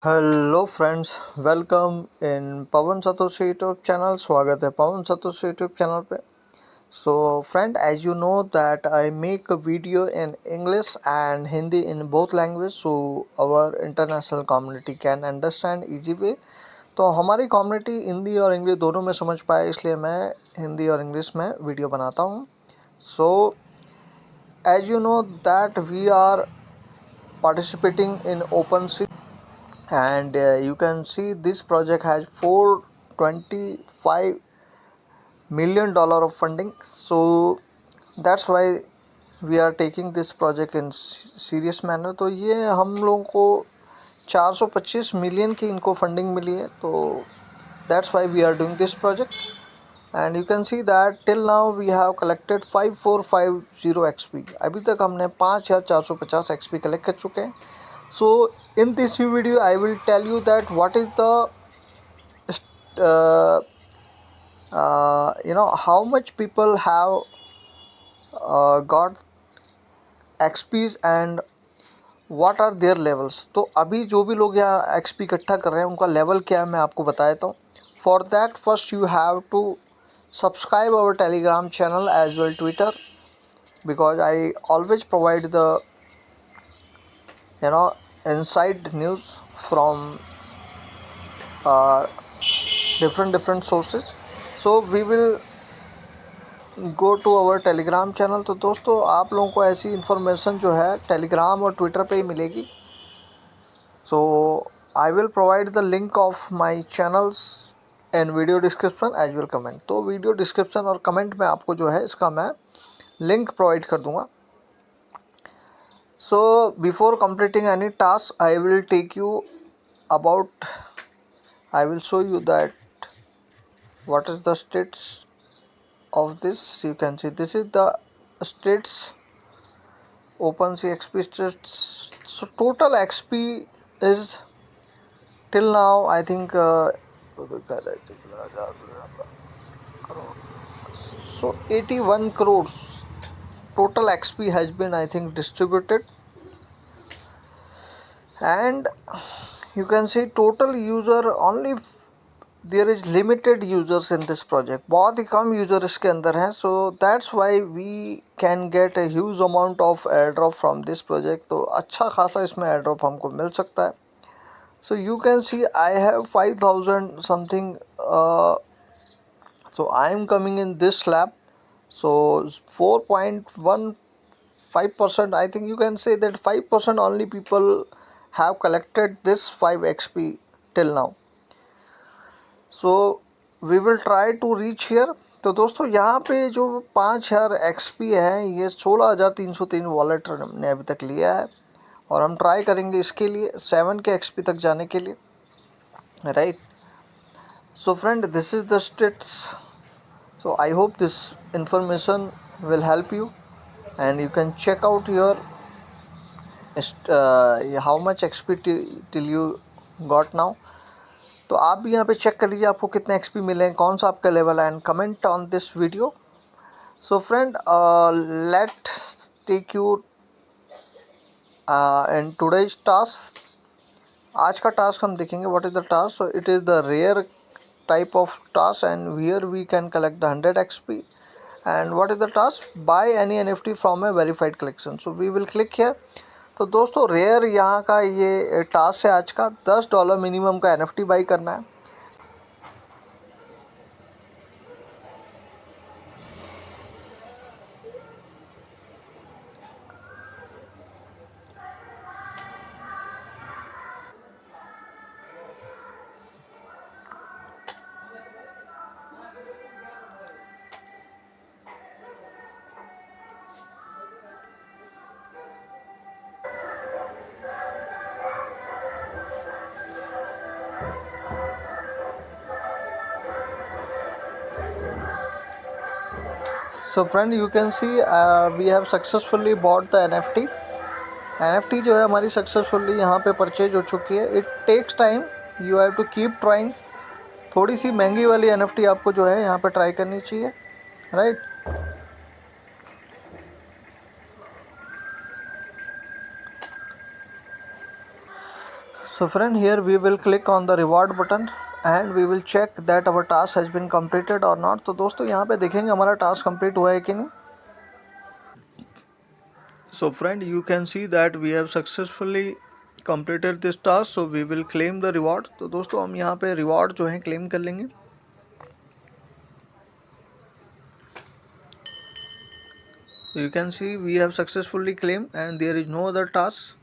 Hello friends, welcome in Pavan Satoshi YouTube channel. स्वागत है Pavan Satoshi YouTube channel पे। So friend, as you know that I make a video in English and Hindi in both language, so our international community can understand easy way. तो हमारी community Hindi और English दोनों में समझ पाए, इसलिए मैं हिंदी और इंग्लिश में वीडियो बनाता हूँ। So as you know that we are participating in OpenSea, and you can see this project has $425 million of funding. So that's why we are taking this project in serious manner. तो ये हम लोगों को 425 million की इनको funding मिली है, तो that's why we are doing this project. And you can see that till now we have collected 5450 XP. अभी तक हमने 5450 XP कलेक्ट कर चुके हैं. So in this video I will tell you that what is the uh, how much people have got XPs and what are their levels. तो अभी जो भी लोग यहाँ XP इकट्ठा कर रहे हैं उनका लेवल क्या है मैं आपको बता देता हूँ. For that first you have to subscribe our Telegram channel as well Twitter, because I always provide the inside news from uh, different sources. So we will go to our Telegram channel. तो दोस्तों, आप लोगों को ऐसी information जो है Telegram और Twitter पे ही मिलेगी. So I will provide the link of my channels and video description as well comment. तो वीडियो डिस्क्रिप्शन और कमेंट में आपको जो है इसका मैं लिंक प्रोवाइड कर दूंगा. So before completing any task I will take you about, I will show you that what is the states of this. You can see this is the states, OpenSea XP states. So total XP is till now I think so 81 crores total XP has been I think distributed. And you can see total user only there is limited users in this project. बहुत ही कम user इसके अंदर हैं. So that's why we can get a huge amount of air drop from this project. तो अच्छा खासा इसमें एयर ड्रॉप हमको मिल सकता है. So you can C I have 5000 something. So I am coming in this slab. So 4.15% I think you can say that 5% only people have collected this 5 XP till now. So we will try to reach here. तो दोस्तों, यहाँ पे जो 5000 XP है ये 16303 wallet ने अभी तक लिया है, और हम ट्राई करेंगे इसके लिए 7 के XP तक जाने के लिए, right. So friend, this is the stats. So I hope this information will help you and you can check out your how much XP till you got now. तो आप भी यहाँ पे चेक कर लीजिए आपको कितने एक्सपी मिले हैं, कौन सा आपका लेवल है, and comment on this video. So friend, let take you in today's task. आज का टास्क हम देखेंगे what is the task. So it is the rare type of task and here we can collect the 100 XP. And what is the task, buy any NFT from a verified collection. So we will click here. तो दोस्तों, rare यहाँ का ये task है आज का. $10 minimum का NFT buy करना है. So friend, you can see we have successfully bought the NFT. NFT जो है हमारी सक्सेसफुली यहाँ पे परचेज हो चुकी है. It takes time, you have to keep trying. थोड़ी सी महंगी वाली NFT आपको जो है यहाँ पे ट्राई करनी चाहिए, right. So friend, here we will click on the reward button and we will check that our task has been completed or not. तो दोस्तों यहाँ पे देखेंगे हमारा टास्क कंप्लीट हुआ है कि नहीं. So friend, you can see that we have successfully completed this task, so we will claim the reward. तो दोस्तों हम यहाँ पे reward जो है claim कर लेंगे. You can see we have successfully claimed and there is no other task.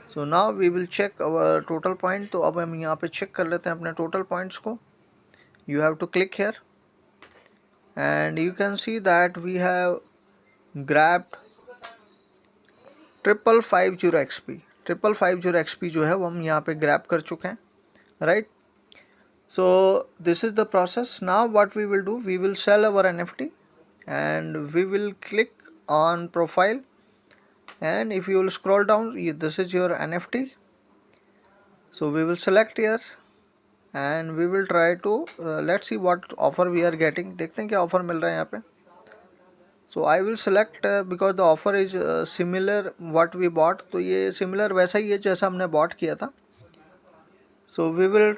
So now we will check our total point. तो अब हम यहाँ पे check कर लेते हैं अपने total points को. You have to click here and you can see that we have grabbed 5550 XP. 5550 XP जो है वो हम यहाँ पे grab कर चुके हैं, right? So this is the process. Now what we will do, we will sell our NFT and we will click on profile, and if you will scroll down, this is your NFT. So we will select here and we will try to let's see what offer we are getting. देखते हैं क्या offer मिल रहा है यहाँ पे. So I will select because the offer is similar what we bought. तो ये similar वैसा ही है जैसा हमने bought किया था. So we will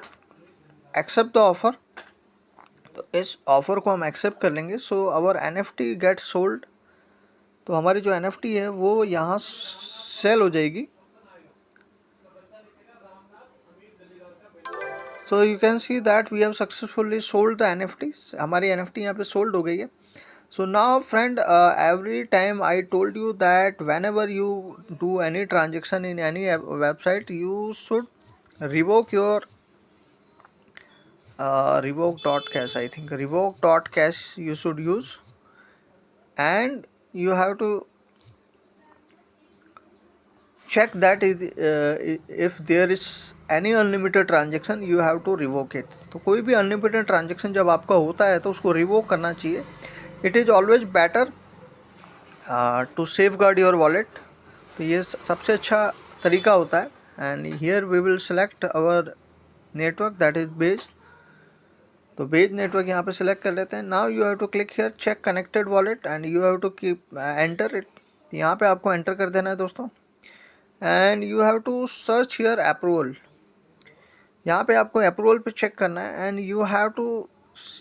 accept the offer. तो इस ऑफ़र को हम एक्सेप्ट कर लेंगे. So our NFT get sold. तो हमारी जो NFT है वो यहाँ सेल हो जाएगी. So you can see that we have successfully sold the NFT. हमारी NFT यहाँ पे सोल्ड हो गई है. So now friend, every time I told you that whenever you do any transaction in any website, you should revoke your revoke.cash. I think revoke.cash you should use, and you have to check that if there is any unlimited transaction you have to revoke it. तो कोई भी unlimited transaction जब आपका होता है तो उसको revoke करना चाहिए. It is always better to safeguard your wallet. तो ये सबसे अच्छा तरीका होता है. And here we will select our network, that is Base. तो Base network यहाँ पे select कर लेते हैं. Now you have to click here check connected wallet and you have to keep enter it. यहाँ पे आपको enter कर देना है दोस्तों. And you have to search here approval. यहाँ पे आपको approval पे check करना है and you have to,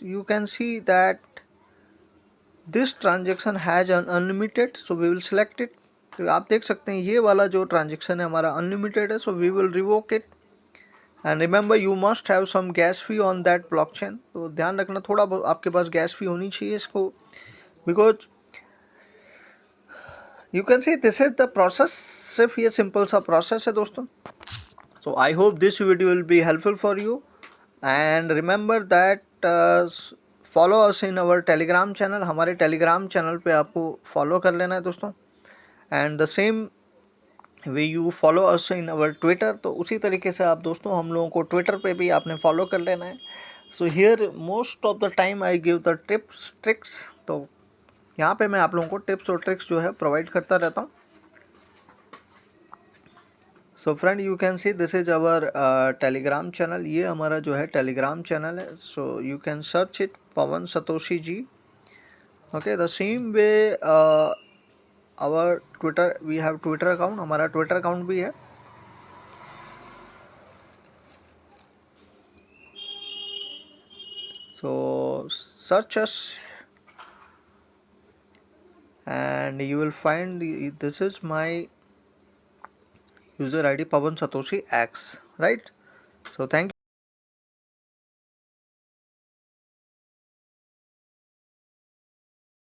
you can see that this transaction has an unlimited, so we will select it. तो आप देख सकते हैं ये वाला जो ट्रांजेक्शन है हमारा अनलिमिटेड है. So we will revoke it and remember you must have some gas fee on that blockchain. तो ध्यान रखना थोड़ा बहुत आपके पास गैस फी होनी चाहिए इसको, because you can see this is the process. सिर्फ ये सिंपल सा प्रोसेस है दोस्तों. So I hope this video will be helpful for you and remember that follow us in our Telegram channel. हमारे टेलीग्राम चैनल पे आपको follow कर लेना है दोस्तों. And the same way you follow us in our Twitter. तो उसी तरीके से आप दोस्तों हम लोगों को ट्विटर पे भी आपने फॉलो कर लेना है. So here most of the time I give the tips tricks. तो यहाँ पे मैं आप लोगों को टिप्स और ट्रिक्स जो है प्रोवाइड करता रहता हूँ. So friend you can see this is our Telegram channel. ये हमारा जो है टेलीग्राम चैनल है. So you can search it Pavan Satoshi ji. Okay, the same way our Twitter, we have Twitter account. हमारा ट्विटर अकाउंट भी है. So search us and you will find this is my user ID Pawan Satoshi X, right? So thank you.